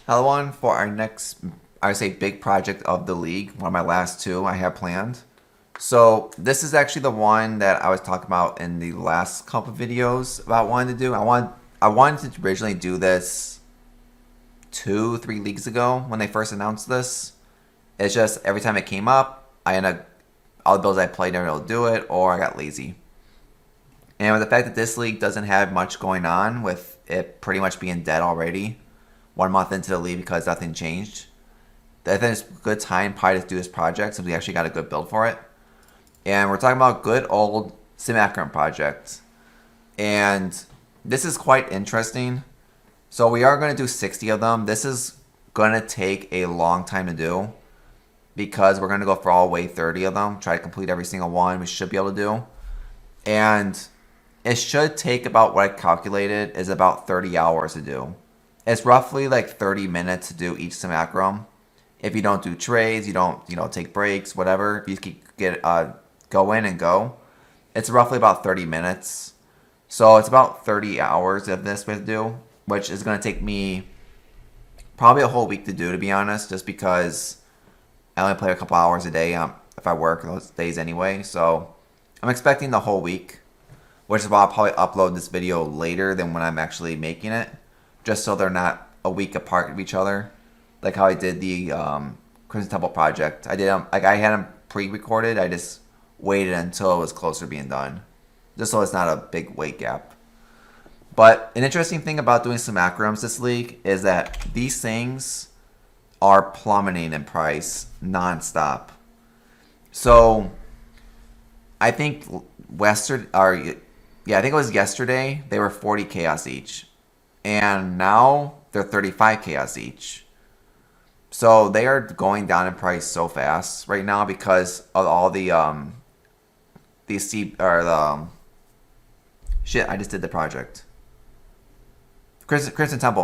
Hello on for our next, I would say, big project of the league. One of my last two I have planned. So this is actually the one that I was talking about in the last couple videos about wanting to do. I wanted to originally do this 2-3 leagues ago when they first announced this. It's just every time it came up, I ended up, all the builds I played never able to do it, or I got lazy. And with the fact that this league doesn't have much going on, with it pretty much being dead already, 1 month into the league because nothing changed, I think it's a good time probably to do this project since we actually got a good build for it. And we're talking about good old Simulacrum project. And this is quite interesting. So we are going to do 60 of them. This is going to take a long time to do because we're going to go for all the way 30 of them. Try to complete every single one we should be able to do. And it should take about, what I calculated, is about 30 hours to do. It's roughly like 30 minutes to do each simulacrum. If you don't do trades, you don't, take breaks, whatever. If you go in and go, it's roughly about 30 minutes. So it's about 30 hours of this we have to do, which is going to take me probably a whole week to do, to be honest, just because I only play a couple hours a day if I work those days anyway. So I'm expecting the whole week, which is why I'll probably upload this video later than when I'm actually making it, just so they're not a week apart of each other, like how I did the Crimson Temple project. I had them pre-recorded. I just waited until it was closer to being done, just so it's not a big wait gap. But an interesting thing about doing simulacrums this league is that these things are plummeting in price non-stop. So I think I think it was yesterday, they were 40 chaos each. And now they're 35 chaos each. So they are going down in price so fast right now because of all the shit. I just did the project. Crimson Temple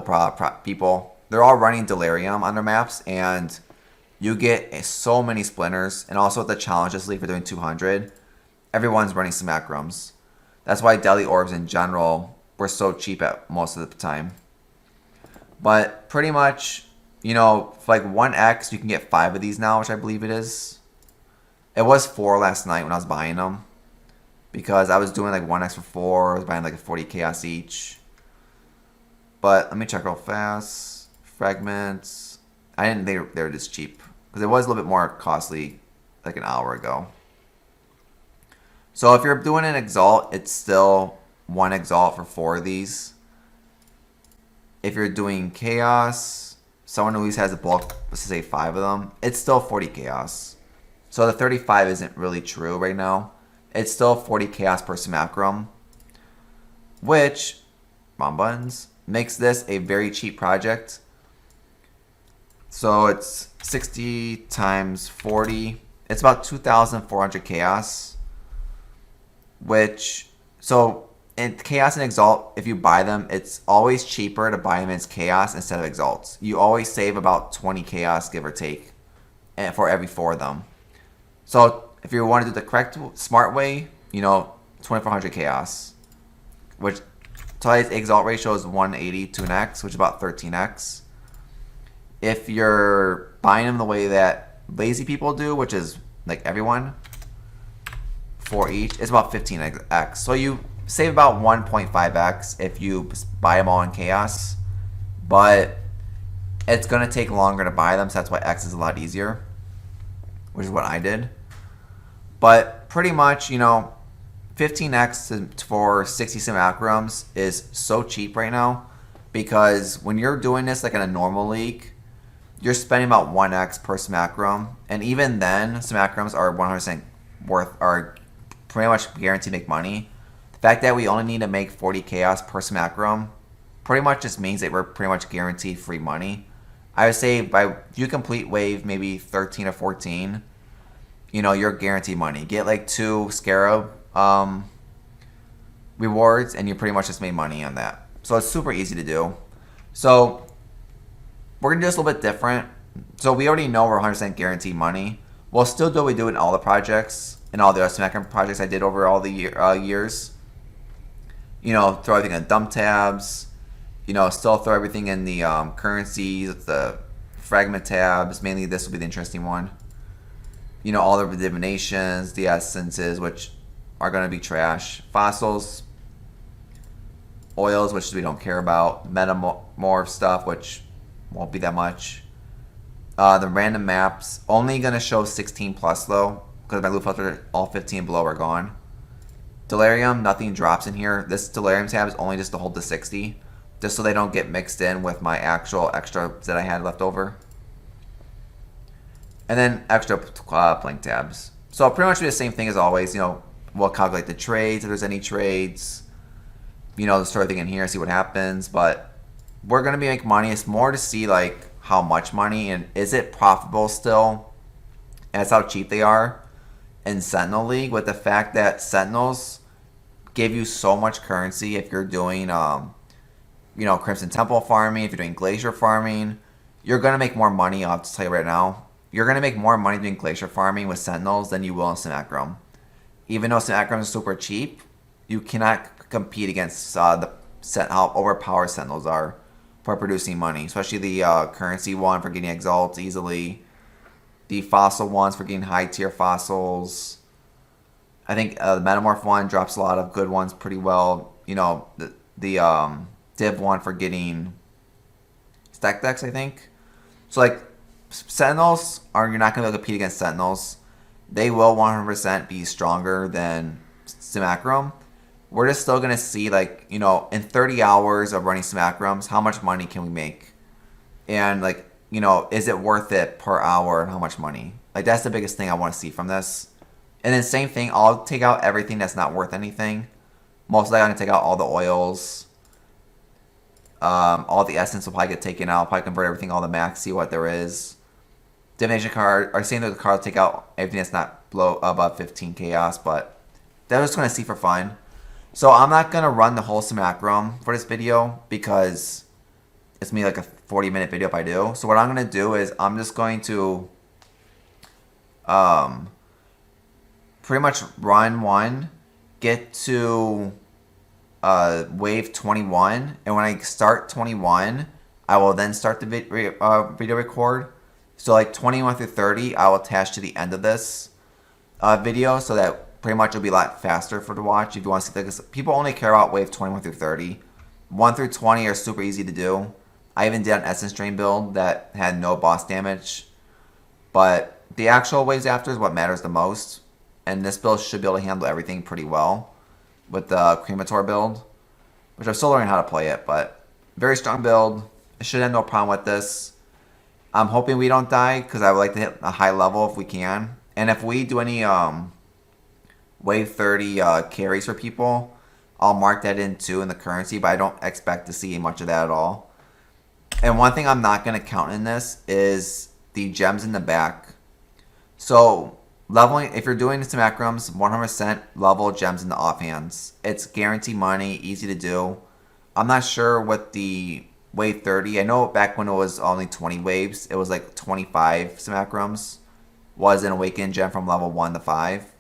people, they're all running Delirium on their maps, and you get so many splinters. And also with the challenges league for doing 200, everyone's running simulacrums. That's why Deli Orbs in general were so cheap at most of the time. But pretty much, for like 1x, you can get 5 of these now, which I believe it is. It was 4 last night when I was buying them, because I was doing like 1x for 4. I was buying like a 40 chaos each. But let me check real fast. Fragments. I didn't think they were this cheap, because it was a little bit more costly like an hour ago. So if you're doing an Exalt, it's still 1 Exalt for 4 of these. If you're doing Chaos, someone who always has a bulk, let's say 5 of them, it's still 40 Chaos. So the 35 isn't really true right now. It's still 40 Chaos per Simulacrum, which, wrong buttons, makes this a very cheap project. So it's 60 times 40. It's about 2,400 Chaos. So in Chaos and Exalt, if you buy them, it's always cheaper to buy them as Chaos instead of Exalts. You always save about 20 Chaos, give or take, for every 4 of them. So if you want to do the correct, smart way, 2,400 Chaos. Which today's Exalt ratio is 180 to an X, which is about 13x. If you're buying them the way that lazy people do, which is like everyone, 4 each, it's about 15x. So you save about 1.5x if you buy them all in Chaos. But it's going to take longer to buy them, so that's why X is a lot easier, which is what I did. But pretty much, 15x for 60 simulacrums is so cheap right now, because when you're doing this like in a normal league, you're spending about 1x per simulacrum, and even then, simulacrums are 100% are pretty much guaranteed to make money. The fact that we only need to make 40 chaos per simulacrum pretty much just means that we're pretty much guaranteed free money. I would say if you complete wave maybe 13 or 14, you're guaranteed money. Get like 2 Scarab rewards, and you pretty much just made money on that. So it's super easy to do. So we're going to do this a little bit different. So we already know we're 100% guaranteed money. We'll still do what we do in all the projects and all the other Simulacrum projects I did over all the years. Throw everything in dump tabs, You know, still throw everything in the currencies, the fragment tabs. Mainly this will be the interesting one. You know, all the divinations, the essences, which are going to be trash. Fossils, oils, which we don't care about. Metamorph stuff, which won't be that much. The random maps, only going to show 16 plus though, because my loot filter, all 15 below are gone. Delirium, nothing drops in here. This Delirium tab is only just to hold the 60, just so they don't get mixed in with my actual extra that I had left over. And then extra plank tabs. So pretty much be the same thing as always. You know, we'll calculate the trades if there's any trades. You know, the store thing in here, see what happens. But we're gonna be making money. It's more to see like how much money and is it profitable still. And that's how cheap they are in Sentinel League. With the fact that Sentinels give you so much currency if you're doing, you know, Crimson Temple farming. If you're doing Glacier farming, you're gonna make more money. I'll just tell you right now. You're going to make more money doing Glacier farming with Sentinels than you will in Simulacrum. Even though Simulacrum is super cheap, you cannot compete against how overpowered Sentinels are for producing money. Especially the currency one for getting Exalt easily. The fossil ones for getting high tier fossils. I think the Metamorph one drops a lot of good ones pretty well. You know, the Div one for getting Stack Decks, I think. So like, Sentinels you're not going to compete against Sentinels. They will 100% be stronger than Simulacrum. We're just still going to see, like, you know, in 30 hours of running Simulacrums, how much money can we make? And, like, you know, is it worth it per hour and how much money? Like, that's the biggest thing I want to see from this. And then same thing, I'll take out everything that's not worth anything. Most likely I'm going to take out all the oils. All the essence will probably get taken out. I'll probably convert everything, all the max, see what there is. Divination card, or saying that the card will take out everything that's not below above 15 chaos, but that was just going to see for fun. So I'm not going to run the whole Simulacrum for this video because it's going to be like a 40-minute video if I do. So what I'm going to do is I'm just going to pretty much run one, get to wave 21, and when I start 21, I will then start the video record. So like 21 through 30, I will attach to the end of this video, so that pretty much it'll be a lot faster for to watch. If you want to see, because people only care about wave 21 through 30. 1 through 20 are super easy to do. I even did an Essence Drain build that had no boss damage. But the actual waves after is what matters the most. And this build should be able to handle everything pretty well with the Cremator build, which I'm still learning how to play it, but very strong build. I should have no problem with this. I'm hoping we don't die because I would like to hit a high level if we can. And if we do any wave 30 carries for people, I'll mark that in too in the currency, but I don't expect to see much of that at all. And one thing I'm not going to count in this is the gems in the back. So leveling, if you're doing Simulacrums, 100% level gems in the offhands. It's guaranteed money, easy to do. I'm not sure what the wave 30, I know back when it was only 20 waves, it was like 25 Simulacrums was an awakened gem from level 1 to 5.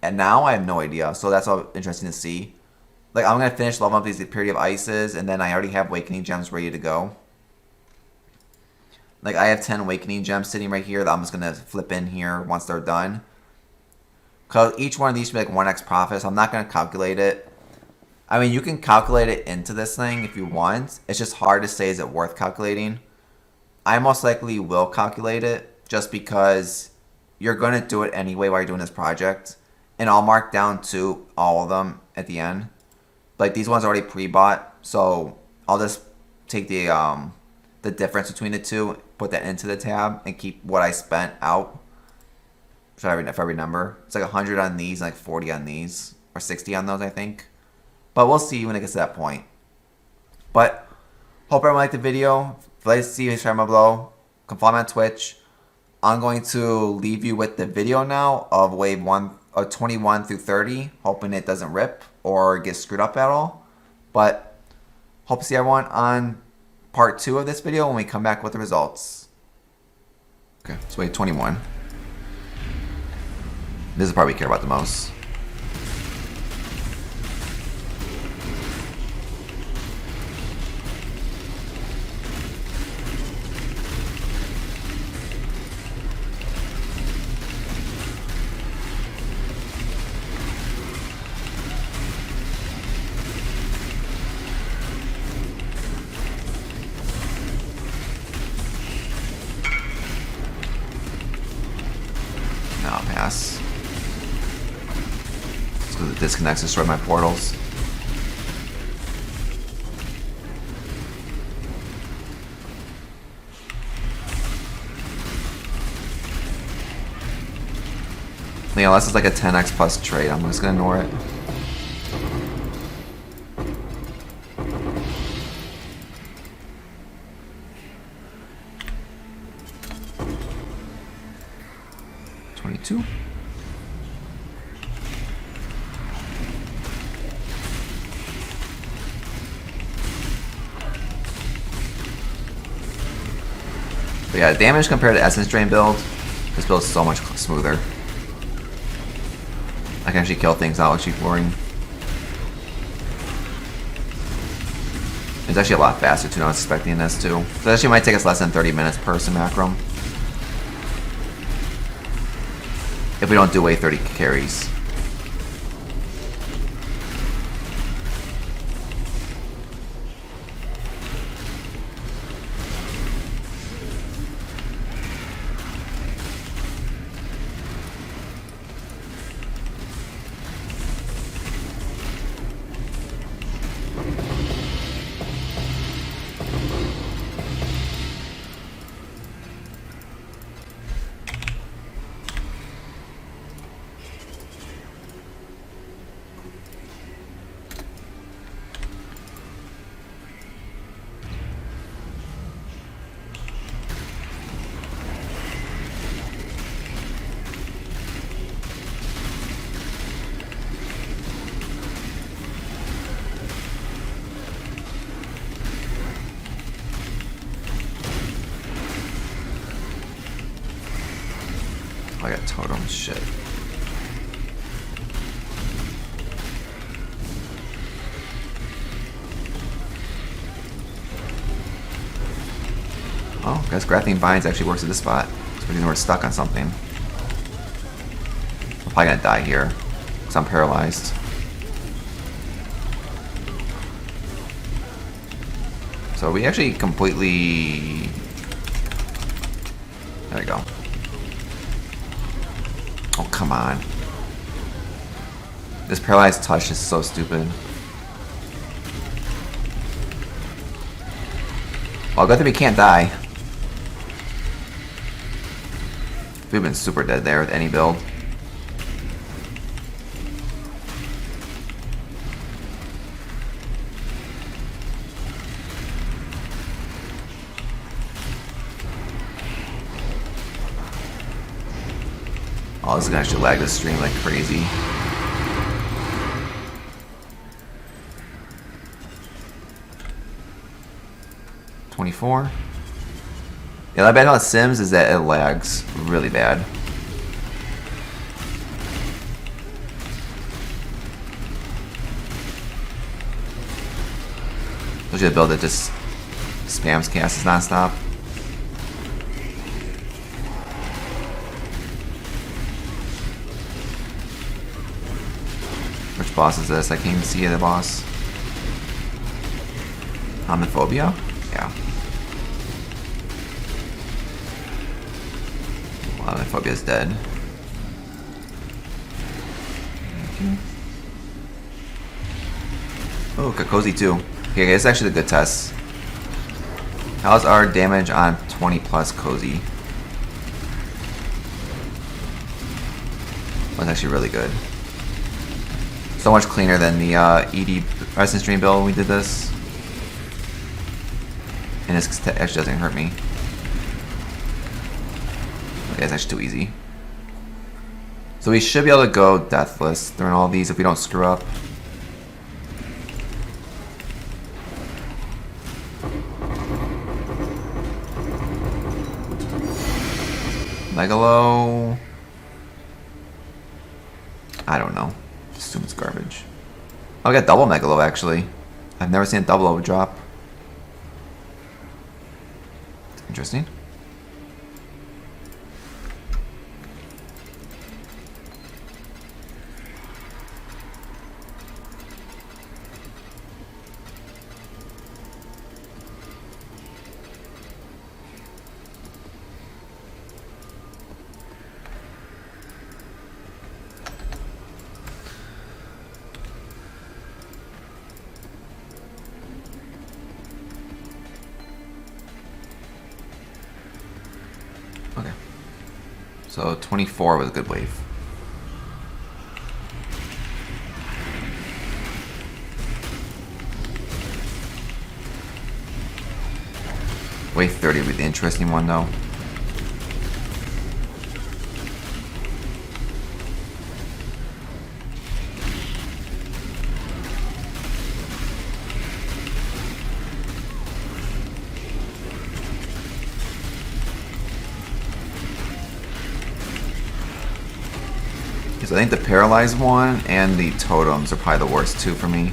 And now I have no idea, so that's all interesting to see. Like, I'm going to finish leveling up these Purity of Ices, and then I already have awakening gems ready to go. Like, I have 10 awakening gems sitting right here that I'm just going to flip in here once they're done. Because each one of these should be like 1x profit, so I'm not going to calculate it. I mean, you can calculate it into this thing if you want. It's just hard to say, is it worth calculating? I most likely will calculate it just because you're going to do it anyway while you're doing this project. And I'll mark down to all of them at the end. Like, these ones are already pre-bought, so I'll just take the difference between the two, put that into the tab, and keep what I spent out. If I remember. It's like 100 on these and like 40 on these. Or 60 on those, I think. But we'll see when it gets to that point. But hope everyone liked the video. If you'd like to see me, share my below. Come follow me on Twitch. I'm going to leave you with the video now of wave 21 through 30. Hoping it doesn't rip or get screwed up at all. But hope to see everyone on part 2 of this video when we come back with the results. Okay, so wave 21. This is the part we care about the most. disconnects, destroy my portals. Yeah, unless it's like a 10x plus trade, I'm just gonna ignore it. But yeah, damage compared to Essence Drain build, this build is so much smoother. I can actually kill things not actually flooring. It's actually a lot faster too, I was expecting this too. So it actually might take us less than 30 minutes per Simulacrum. If we don't do away 30 carries. I got totem shit. Oh, I guess Graphene Vines actually works at this spot. So we're stuck on something. I'm probably gonna die here, because I'm paralyzed. So we actually completely... There we go. Oh, come on. This paralyzed touch is so stupid. Well, good thing we can't die. We've been super dead there with any build. Oh, this is gonna actually lag this stream like crazy. $24. Yeah, that bad about Sims is that it lags really bad. Usually a build that just spams casts nonstop. Which boss is this? I can't even see the boss. Homophobia? Yeah. Homophobia is dead. Oh, Kakozi too. Okay, this is actually a good test. How's our damage on 20 plus Cozy? That's actually really good. So much cleaner than the ED Essence Dream build when we did this. And this actually doesn't hurt me. Okay, it's actually too easy. So we should be able to go deathless during all these if we don't screw up. Megalo. I don't know. Assume it's garbage. Oh, I got double Megalo actually. I've never seen a double drop. Interesting. Okay. So 24 was a good wave. Wave 30 would be the interesting one, though. So I think the paralyzed one and the totems are probably the worst two for me.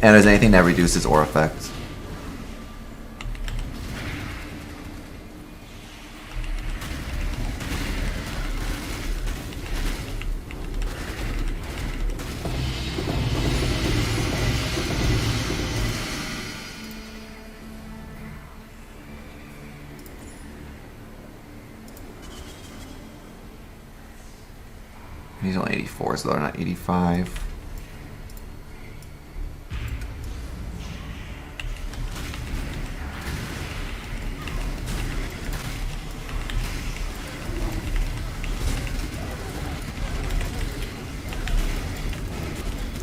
And there's anything that reduces aura effect. He's only 84, so they're not 85.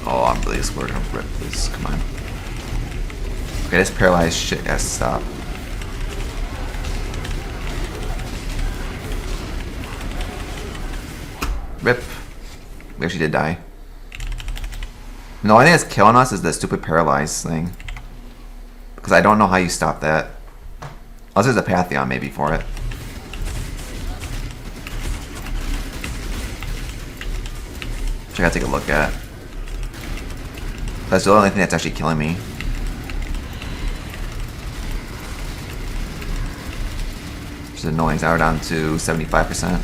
Oh, I'm really scared to rip this. Come on. Okay, this paralyzed shit has to stop. Rip. We actually did die. No, I think that's killing us is the stupid paralyzed thing. Because I don't know how you stop that. Unless there's a Pantheon maybe for it. Which I gotta take a look at. That's the only thing that's actually killing me. Which is annoying. Now we're down to 75%.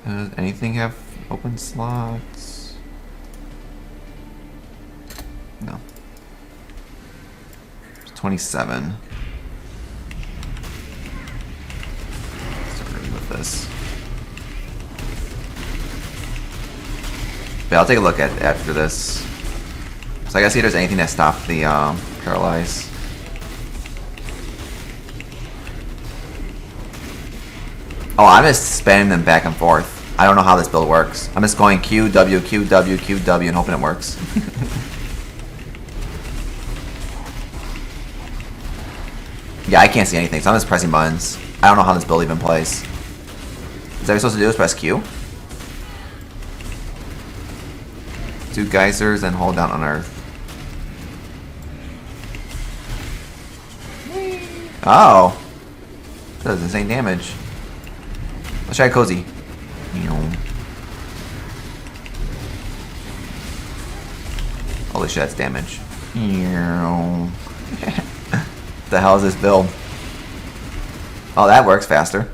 Does anything have open slots? No. It's 27. Starting with this. But I'll take a look at after this. So I gotta see if there's anything that stopped the paralyze. Oh, I'm just spamming them back and forth. I don't know how this build works. I'm just going Q, W, Q, W, Q, W, and hoping it works. Yeah, I can't see anything, so I'm just pressing buttons. I don't know how this build even plays. Is that what you're supposed to do is press Q? 2 geysers and hold down Unearth. Oh! That does insane damage. Let's try Cozy. Holy shit, that's damage. What the hell is this build? Oh, that works faster.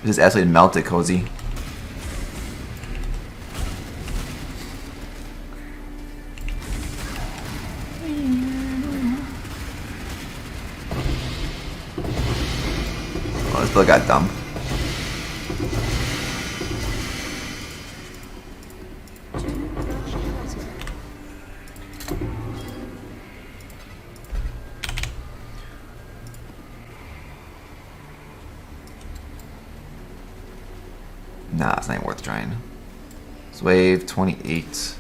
It just absolutely melted Cozy. Oh, this build got dumb. Nah, it's not even worth trying. It's wave 28.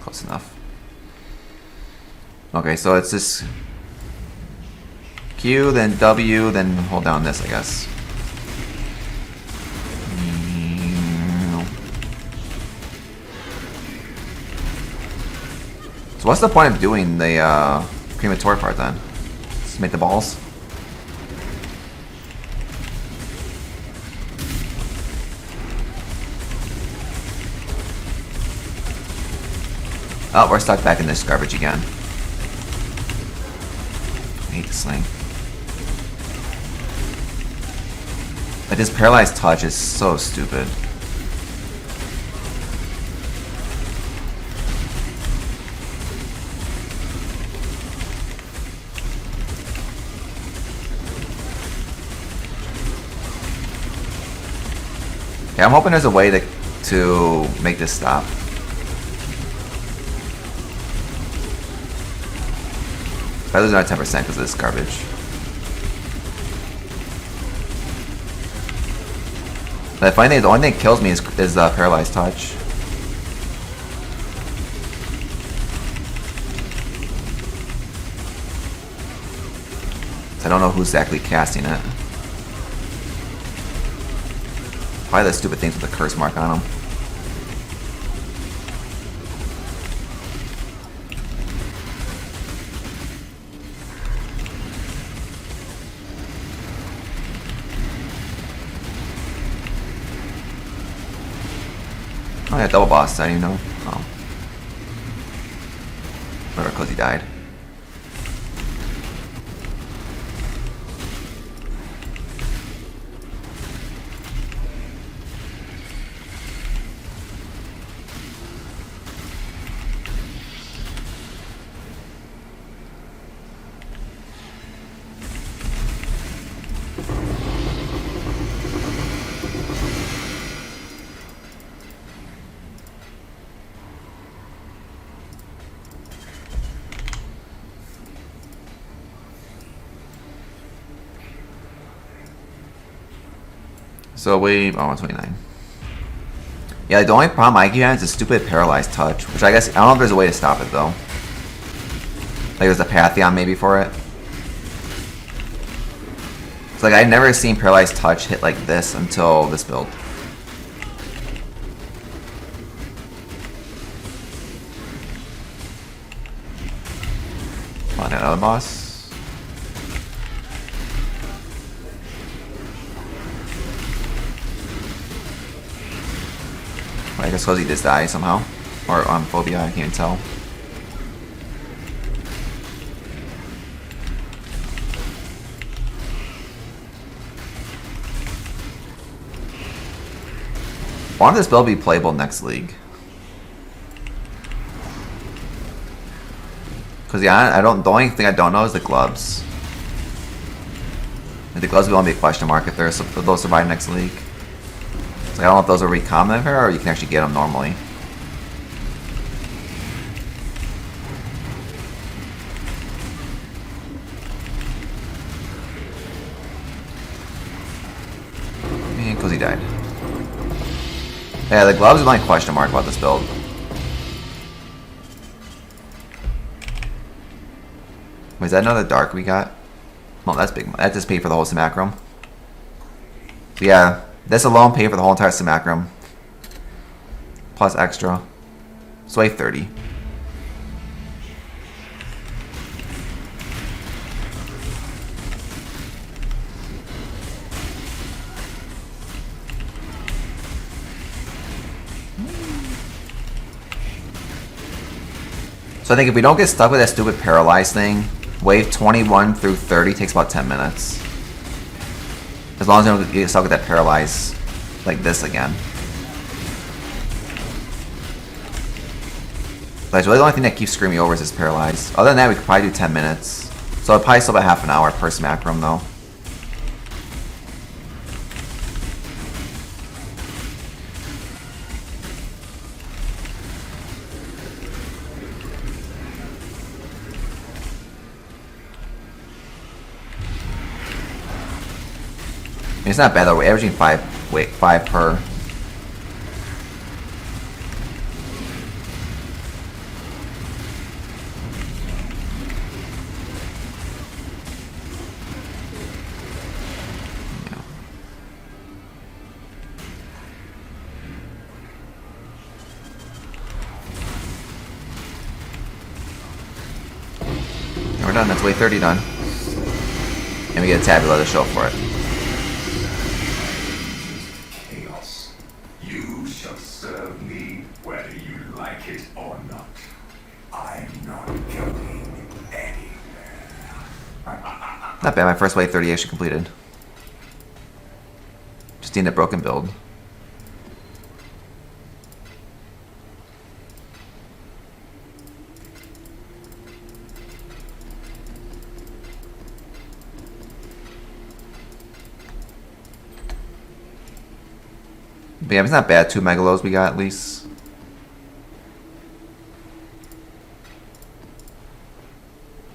Close enough. Okay, so it's this Q, then W, then hold down this, I guess. So what's the point of doing the crematory part then? Just make the balls? Oh, we're stuck back in this garbage again. I hate this thing. Like, this paralyzed touch is so stupid. Okay, I'm hoping there's a way to make this stop. I lose another 10% because of this garbage. The funny thing is, the only thing that kills me is paralyzed touch. So I don't know who's exactly casting it. Probably the stupid things with the curse mark on them. Oh yeah, double boss, I didn't even know. Oh. Whatever, because he died. So we, 129. Yeah, the only problem I keep having is a stupid paralyzed touch, which I guess, I don't know if there's a way to stop it though. Like there's a Pantheon maybe for it. It's like I'd never seen paralyzed touch hit like this until this build. Come on, another boss. I guess because he just died somehow. Or on phobia, I can't even tell. Why won't this build be playable next league? Because yeah, the only thing I don't know is the gloves. If the gloves will be a question mark if those survive next league. I don't know if those are recommon here or you can actually get them normally. And because he died. Yeah, the gloves are the only question mark about this build. Wait, is that another dark we got? Well, that's big. That just paid for the whole Simulacrum. So yeah. This alone paid for the whole entire Simulacrum. Plus extra. So 30. So I think if we don't get stuck with that stupid paralyzed thing, wave 21 through 30 takes about 10 minutes. As long as we don't get stuck with that paralyze like this again. That's really the only thing that keeps screwing me over is this paralyze. Other than that, we could probably do 10 minutes. So it'd probably still about half an hour per Simulacrum though. I mean, it's not bad though. We're averaging 5 per. done. That's way 30 done. And we get a tabula to show for it. Chaos. You shall serve me whether you like it or not. I'm not going anywhere. Not bad. My first wave 30 actually completed. Just need a broken build. But yeah, it's not bad. 2 megalos we got at least.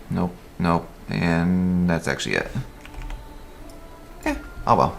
Nope, nope. And that's actually it. Yeah, oh well.